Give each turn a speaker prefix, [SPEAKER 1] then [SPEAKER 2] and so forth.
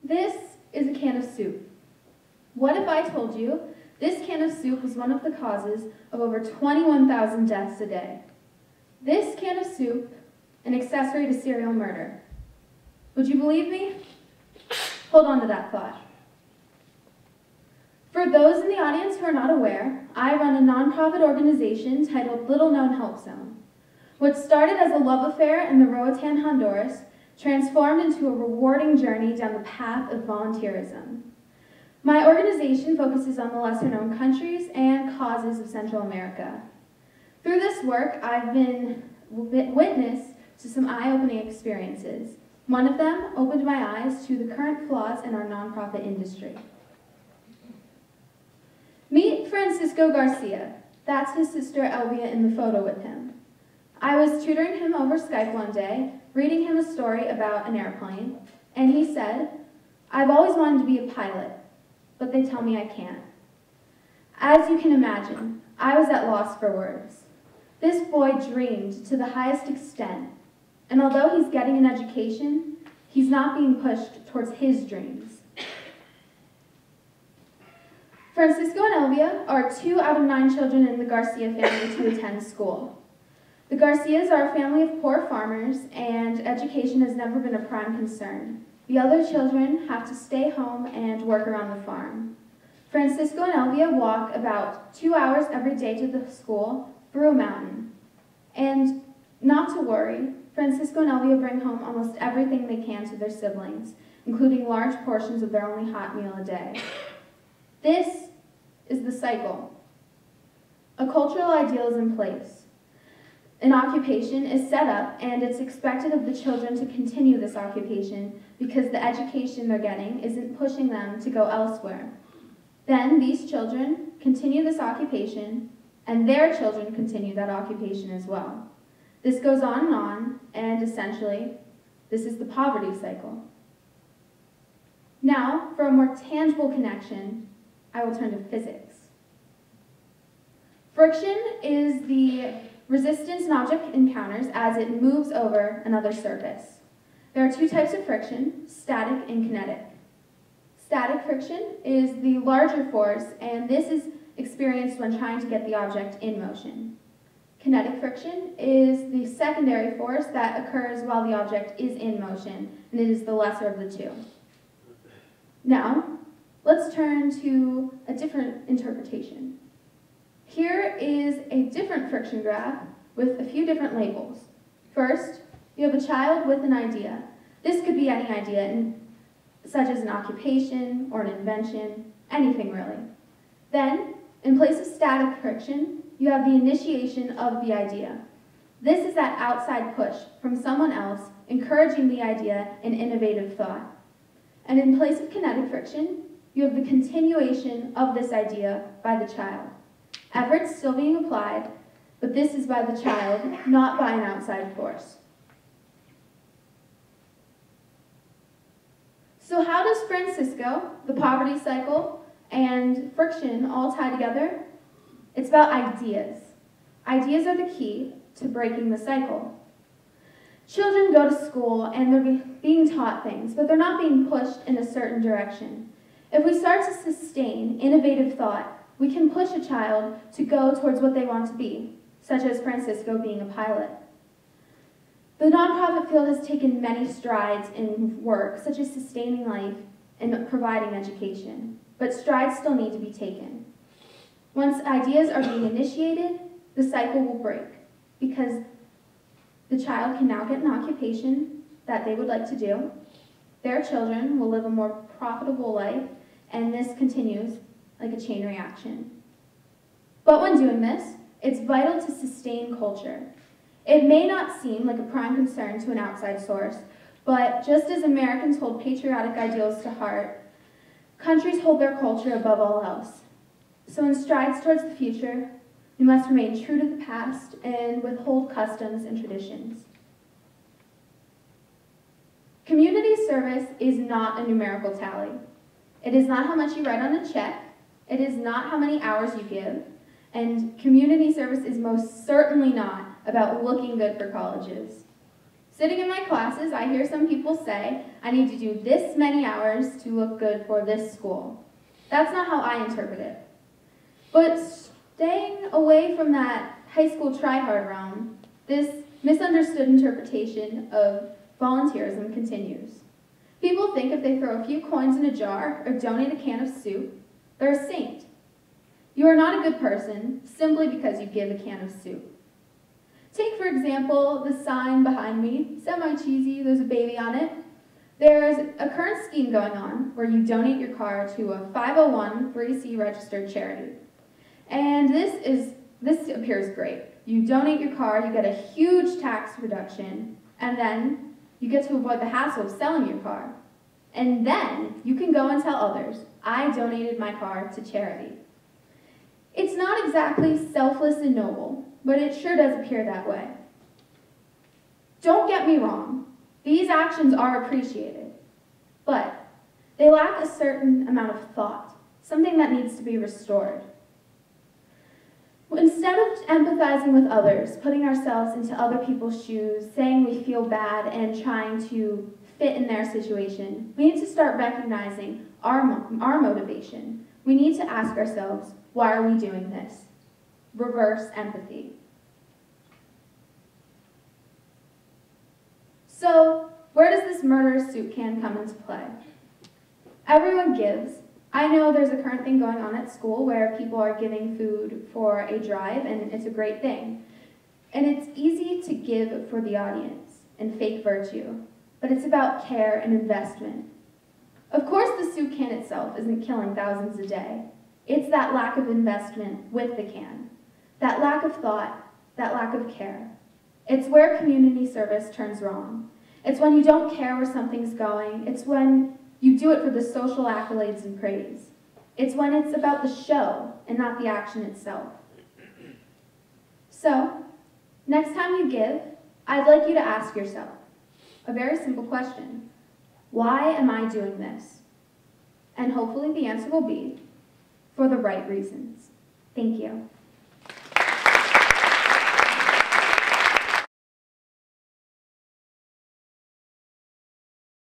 [SPEAKER 1] This is a can of soup. What if I told you this can of soup was one of the causes of over 21,000 deaths a day? This can of soup, an accessory to serial murder. Would you believe me? Hold on to that thought. For those in the audience who are not aware, I run a nonprofit organization titled Little Known Help Zone. What started as a love affair in the Roatan, Honduras, transformed into a rewarding journey down the path of volunteerism. My organization focuses on the lesser-known countries and causes of Central America. Through this work, I've been witness to some eye-opening experiences. One of them opened my eyes to the current flaws in our nonprofit industry. Meet Francisco Garcia. That's his sister Elvia in the photo with him. I was tutoring him over Skype one day, reading him a story about an airplane, and he said, "I've always wanted to be a pilot, but they tell me I can't." As you can imagine, I was at loss for words. This boy dreamed to the highest extent, and although he's getting an education, he's not being pushed towards his dreams. Francisco and Elvia are 2 out of 9 children in the Garcia family to attend school. The Garcias are a family of poor farmers, and education has never been a prime concern. The other children have to stay home and work around the farm. Francisco and Elvia walk about 2 hours every day to the school through a mountain. And not to worry, Francisco and Elvia bring home almost everything they can to their siblings, including large portions of their only hot meal a day. This is the cycle. A cultural ideal is in place. An occupation is set up, and it's expected of the children to continue this occupation because the education they're getting isn't pushing them to go elsewhere. Then these children continue this occupation, and their children continue that occupation as well. This goes on, and essentially, this is the poverty cycle. Now, for a more tangible connection, I will turn to physics. Friction is the resistance an object encounters as it moves over another surface. There are 2 types of friction, static and kinetic. Static friction is the larger force, and this is experienced when trying to get the object in motion. Kinetic friction is the secondary force that occurs while the object is in motion, and it is the lesser of the 2. Now, let's turn to a different interpretation. Here is a different friction graph with a few different labels. First, you have a child with an idea. This could be any idea, such as an occupation or an invention, anything really. Then, in place of static friction, you have the initiation of the idea. This is that outside push from someone else encouraging the idea and innovative thought. And in place of kinetic friction, you have the continuation of this idea by the child. Effort's still being applied, but this is by the child, not by an outside force. So how does Francisco, the poverty cycle, and friction all tie together? It's about ideas. Ideas are the key to breaking the cycle. Children go to school and they're being taught things, but they're not being pushed in a certain direction. If we start to sustain innovative thought, we can push a child to go towards what they want to be, such as Francisco being a pilot. The nonprofit field has taken many strides in work, such as sustaining life and providing education, but strides still need to be taken. Once ideas are being initiated, the cycle will break, because the child can now get an occupation that they would like to do, their children will live a more profitable life, and this continues like a chain reaction. But when doing this, it's vital to sustain culture. It may not seem like a prime concern to an outside source, but just as Americans hold patriotic ideals to heart, countries hold their culture above all else. So in strides towards the future, we must remain true to the past and withhold customs and traditions. Community service is not a numerical tally. It is not how much you write on a check. It is not how many hours you give. And community service is most certainly not about looking good for colleges. Sitting in my classes, I hear some people say, I need to do this many hours to look good for this school. That's not how I interpret it. But staying away from that high school try-hard realm, this misunderstood interpretation of volunteerism continues. People think if they throw a few coins in a jar or donate a can of soup, they're a saint. You are not a good person simply because you give a can of soup. Take, for example, the sign behind me, semi-cheesy, there's a baby on it. There's a current scheme going on where you donate your car to a 501(c) registered charity. And this appears great. You donate your car, you get a huge tax reduction, and then you get to avoid the hassle of selling your car. And then you can go and tell others, I donated my car to charity. It's not exactly selfless and noble, but it sure does appear that way. Don't get me wrong, these actions are appreciated, but they lack a certain amount of thought, something that needs to be restored. Instead of empathizing with others, putting ourselves into other people's shoes, saying we feel bad and trying to fit in their situation, we need to start recognizing our motivation. We need to ask ourselves, why are we doing this? Reverse empathy. So, where does this murderous soup can come into play? Everyone gives. I know there's a current thing going on at school where people are giving food for a drive, and it's a great thing. And it's easy to give for the audience and fake virtue, but it's about care and investment. Of course, the soup can itself isn't killing thousands a day. It's that lack of investment with the can, that lack of thought, that lack of care. It's where community service turns wrong. It's when you don't care where something's going. It's when you do it for the social accolades and praise. It's when it's about the show and not the action itself. So, next time you give, I'd like you to ask yourself a very simple question. Why am I doing this? And hopefully the answer will be for the right reasons. Thank you.